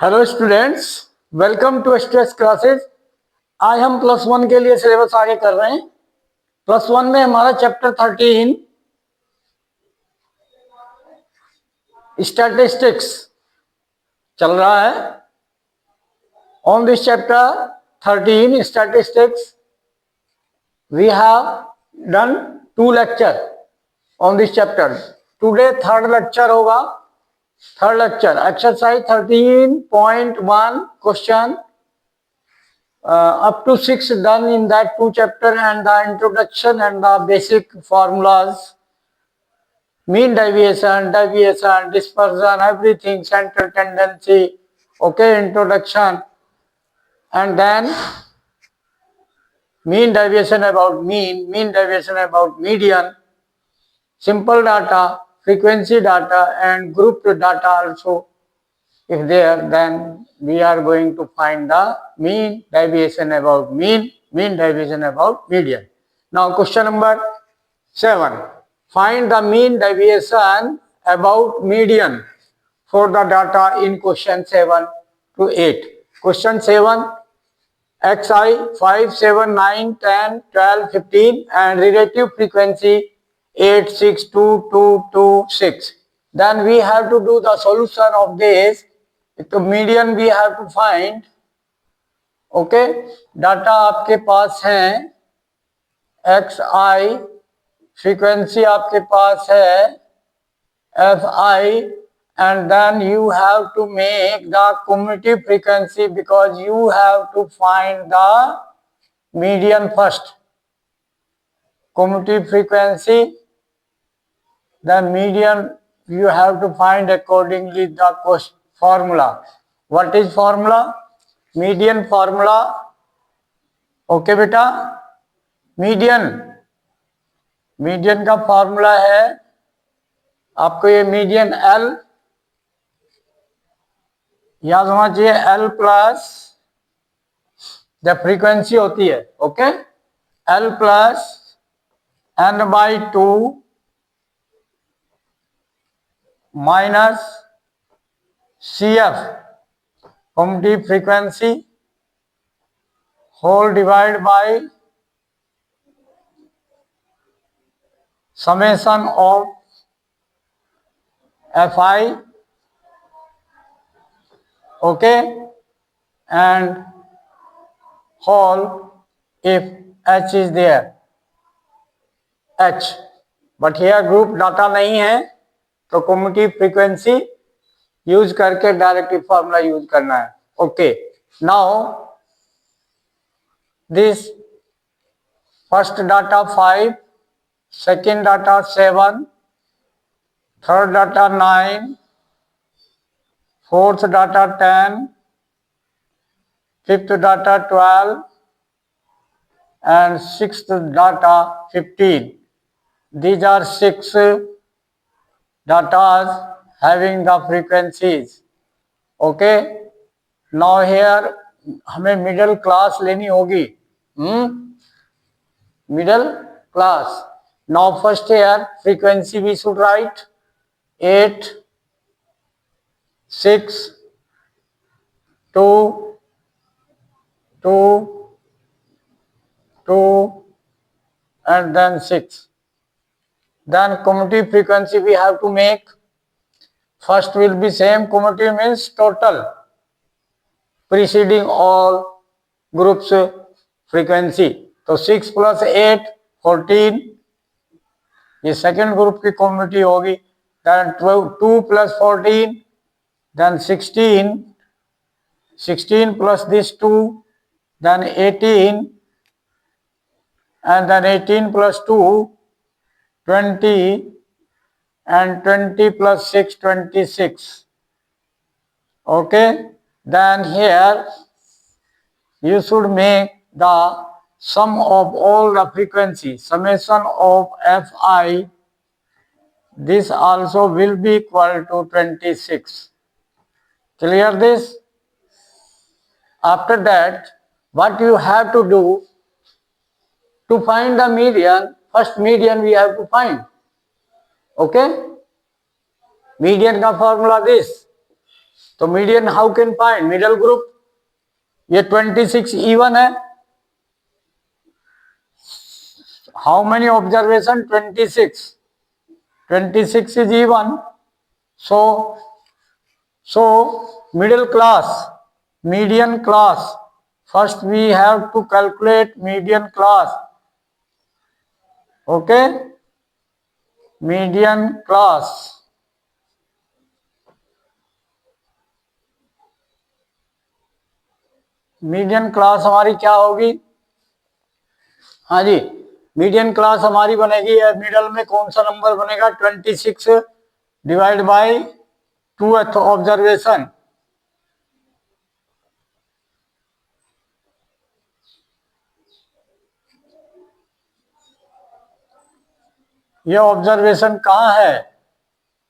Hello students, welcome to stress classes. आज हम plus one के लिए सिलेबस आगे कर रहे हैं। प्लस वन में हमारा चैप्टर 13 स्टैटिस्टिक्स चल रहा है। On this chapter 13 statistics we have done 2 lecture on this chapter. Today third lecture होगा। Third lecture exercise 13.1 question up to 6 done in that 2 chapter, and the introduction and the basic formulas, mean deviation, dispersion, everything, central tendency, okay, introduction, and then mean deviation about mean deviation about median, simple data, frequency data, and group data also. If there, then we are going to find the mean deviation about mean deviation about median. Now question number 7. Find the mean deviation about median for the data in question 7 to 8. Question 7, xi 5, 7, 9, 10, 12, 15 and relative frequency 8, 6, 2, 2, 2, 6. Then we have to do the solution of this. तो median we have to find. Okay, data आपके पास है x i, frequency आपके पास है F I, and then you have to make the commutative frequency because you have to find the median first. Commutative frequency, the median you have to find accordingly the formula. What is formula? Median formula. Okay बेटा, median का formula है आपको ये median L याद होना चाहिए, L plus जब frequency होती है, okay, L plus n/2 minus CF commutative frequency whole divide by summation of FI, okay, and whole if H is there, H, but here group data नहीं है तो commutative frequency use करके directive formula use करना है। Okay, now this first data 5, second data 7, third data 9, fourth data 10, fifth data 12 and sixth data 15. These are 6 datas having the frequencies. Okay, now here हमें middle class लेनी होगी। Middle class. Now first here frequency we should write 8, 6, 2, 2, 2 and then 6. Then cumulative frequency we have to make. First will be same, cumulative means total preceding all groups frequency. तो 6 plus 8 14, ये second group की cumulative होगी। Then 2 plus 14, then 16, 16 plus this 2, then 18, and then 18 plus 2 20, and 20 plus 6 26. Okay, then here you should make the sum of all the frequency, summation of Fi, this also will be equal to 26. Clear this? After that, what you have to do to find the median, first median we have to find. Okay, median का formula this, तो median how can find middle group, ये 26 even है, how many observation 26, 26 is even, so middle class, median class, first we have to calculate median class, okay, median class, median class हमारी क्या होगी, हाँ जी, median class हमारी बनेगी, middle में कौन सा नंबर बनेगा, 26 डिवाइड बाय 2th ऑब्जर्वेशन, ये ऑब्जर्वेशन कहाँ है,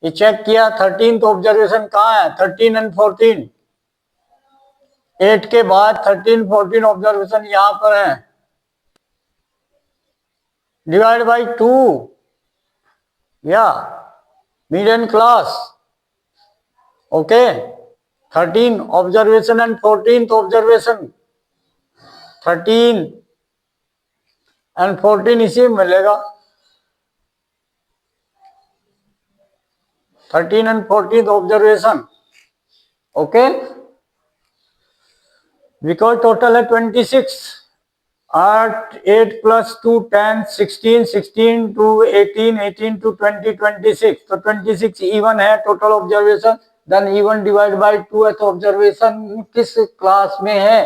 ये चेक किया, 13th ऑब्जर्वेशन कहाँ है, 13 एंड 14, 8 के बाद 13 14 ऑब्जर्वेशन यहां पर है, डिवाइड बाय 2, या median class, okay, 13 observation and 14th observation, 13 and 14 इसी में मिलेगा, 13 and 14th observation, okay, because total है 26, 8 प्लस 2 10, 16, 16 to 18, 18 to 20, 26, तो 26 इवन है total observation, then even divide by 2th observation किस क्लास में है,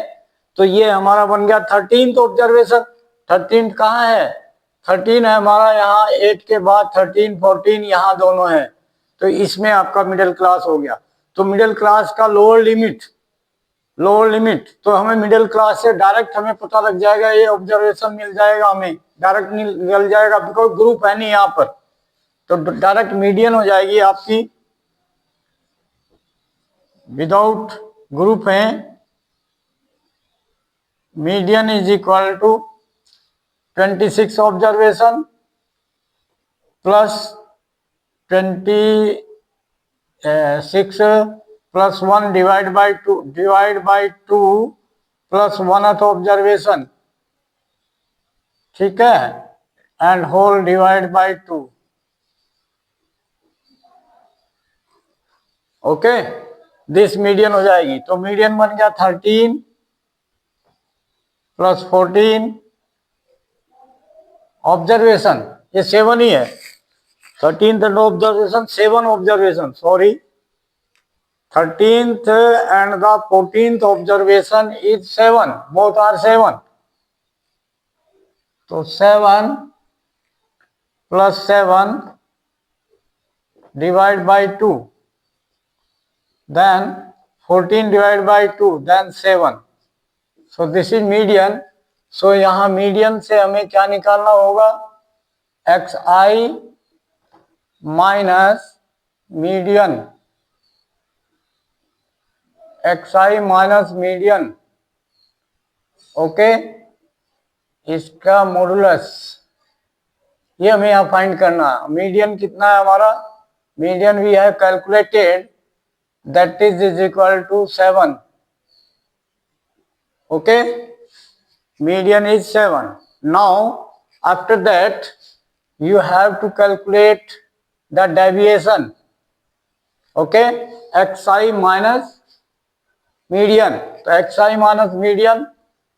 तो ये हमारा बन गया 13th ऑब्जर्वेशन, 13 कहाँ है, 13 है हमारा यहाँ, 8 के बाद 13 14 यहाँ दोनों है, तो इसमें आपका मिडिल क्लास हो गया, तो मिडिल क्लास का लोअर लिमिट, तो हमें मिडिल क्लास से डायरेक्ट हमें पता लग जाएगा, ये ऑब्जर्वेशन मिल जाएगा, हमें डायरेक्ट मिल जाएगा, बिकॉज ग्रुप है नहीं यहाँ पर, तो डायरेक्ट मीडियन हो जाएगी आपकी, विदाउट ग्रुप है, median is equal to 26 observation plus 26 plus 1 divide by 2 plus 1th observation, ठीक है, and whole divide by 2, okay, this median हो जाएगी, तो मीडियन बन गया 13 प्लस 14 ऑब्जर्वेशन, ये 7 ही है, 13th observation 7 observation, sorry, 13th and the 14th observation is 7, both are 7, तो 7 plus 7 divide by 2, then 14 divided by 2, then 7, so this is median, so यहाँ median से हमें क्या निकालना होगा, xi minus median, xi minus median, okay, इसका modulus, ये हमें यहाँ फाइंड करना है, मीडियन कितना है हमारा, median we have calculated that is equal to 7, okay, median is 7, now after that you have to calculate the deviation, okay, xi minus median, तो xi माइनस मीडियन,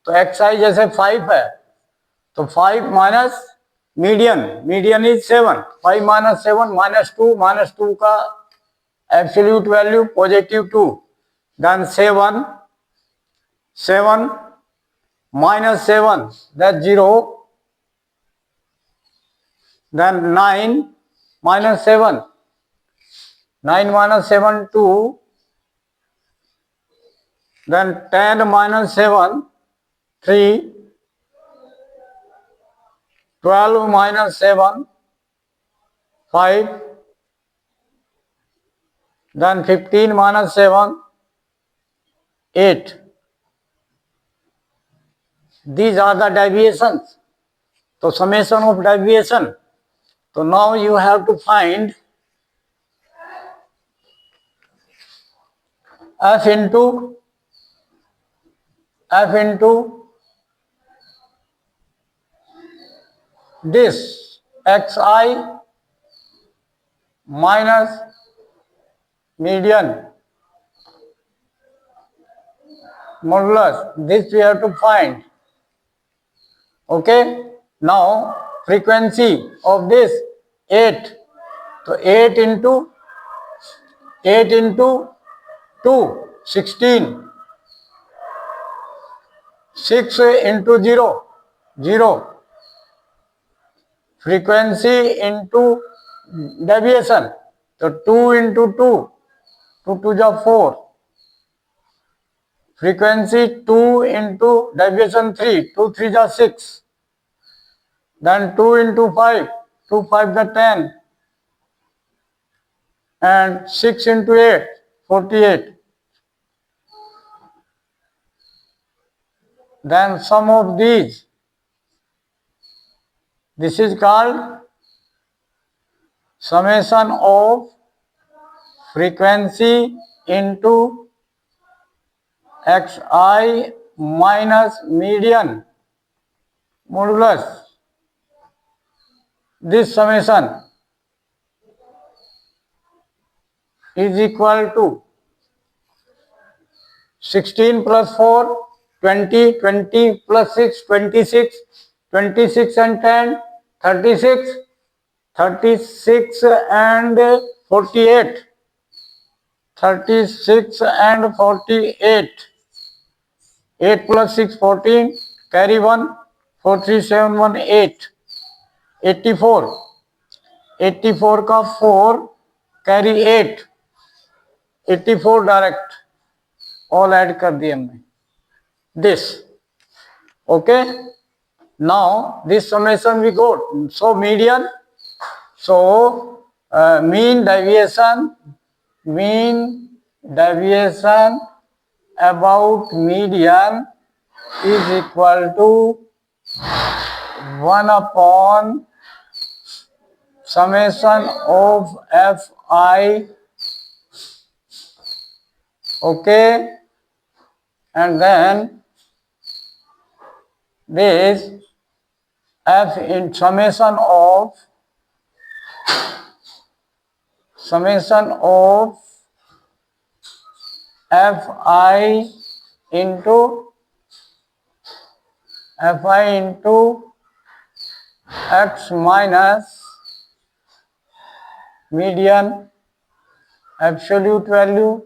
तो xi जैसे 5 है, तो 5 minus median is 7, 5 minus 7 minus 2 का absolute value positive 2, then 7 minus 7 that 0, then 9 minus 7, 9 minus 7 2, then 10 minus 7 3, 12 minus 7 5, then 15 minus 7 8, these are the deviations, तो summation of deviation, so now you have to find f into this xi minus median modulus. This we have to find. Okay. Now frequency of this 8. So 8 into 2, 16. 6 into 0, 0. Frequency into deviation. So 2 into 2, 2 to the 4. Frequency 2 into deviation 3, 2 3 the 6. Then 2 into 5, 2 5 the 10. And 6 into 8, 48. Then sum of these. This is called summation of frequency into xi minus median modulus. This summation is equal to 16 plus 4, 20, 20 plus 6, 26, 26 and 10, 36, 36 and 48, 36 and 48, 8 plus 6, 14, carry 1, 4, 3, 7, 1, 8, 84, 84 का 4, carry 8, 84 direct all add कर दिए हमने. This. Okay. Now this summation we got. So median. So mean deviation about median is equal to 1 upon summation of fi. Okay. And then this f in summation of fi into x minus median absolute value,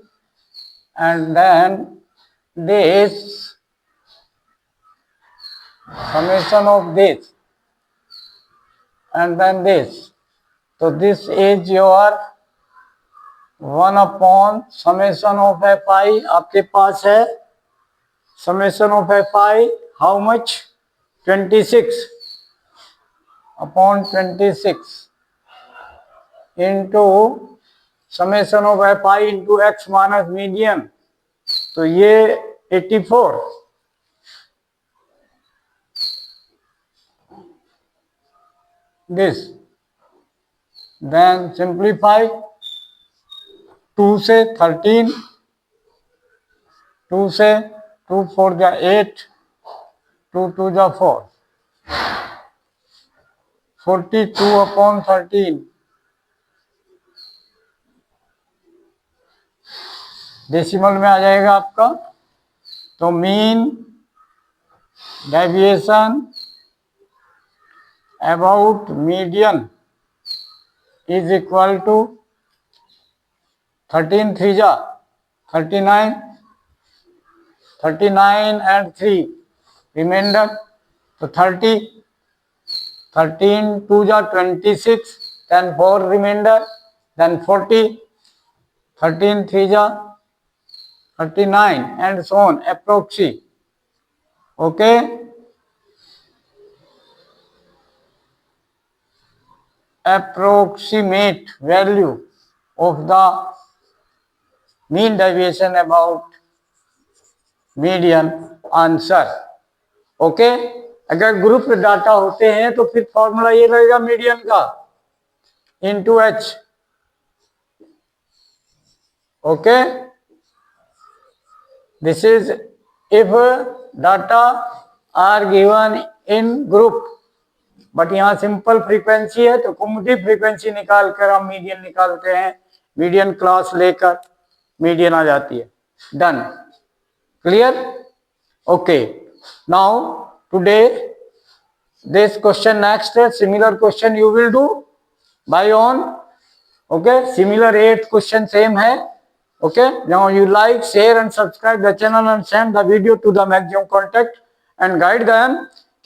and then this summation of this, and then this. So this is your 1 upon summation of fi. आपके पास है summation of fi how much? 26 upon 26 into summation of fi into x minus median. तो ये 84. This. Then simplify. 2 से 13, 2 से 2 4 जा 8, 2 2 जा 4, 42 upon 13. Decimal में आ जाएगा आपका. तो mean deviation about median is equal to 13 3 जा 39, 39 and 3 remainder. तो 30, 13 2 जा 26, then 4 remainder, then 40, 13 3 जा 39 and so on, approximate. Okay. Approximate value of the mean deviation about median answer. Okay. अगर ग्रुप डाटा होते हैं तो फिर फॉर्मूला ये रहेगा मीडियन का into H. Okay. This is if data are given in group, but यहाँ simple frequency है तो कुमुलेटिव फ्रीक्वेंसी निकाल कर हम मीडियन निकालते हैं, मीडियन क्लास लेकर मीडियन आ जाती है. Done. Clear? Okay. Now today this question next, similar question you will do by own. Okay, similar 8 question same है. Okay, now you like, share and subscribe the channel and send the video to the maximum contact and guide them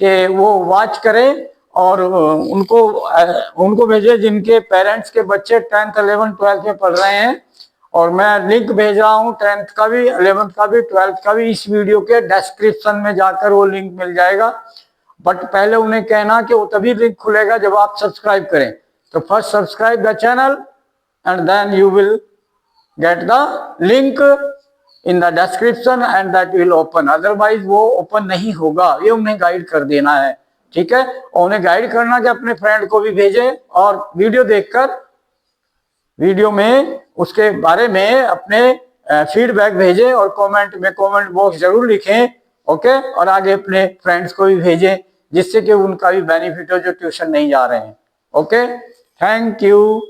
कि वो watch करें और उनको भेजे जिनके parents के बच्चे 10th 11th 12th में पढ़ रहे हैं. और मैं लिंक भेज रहा हूँ 10th का भी, 11th का भी, 12th का भी. इस वीडियो के डिस्क्रिप्शन में जाकर वो लिंक मिल जाएगा. बट पहले उन्हें कहना कि वो तभी लिंक खुलेगा जब आप सब्सक्राइब करें. तो first subscribe the channel and then you will get the link in the description and that will open. Otherwise वो ओपन नहीं होगा. ये उन्हें गाइड कर देना है. ठीक है? और उन्हें गाइड करना कि अपने फ्रेंड को भी भेजे और वीडियो देखकर वीडियो में उसके बारे में अपने फीडबैक भेजें और कमेंट बॉक्स जरूर लिखें. ओके? और आगे अपने फ्रेंड्स को भी भेजें जिससे कि उनका भी बेनिफिट हो जो ट्यूशन नहीं जा रहे हैं. ओके? Thank you.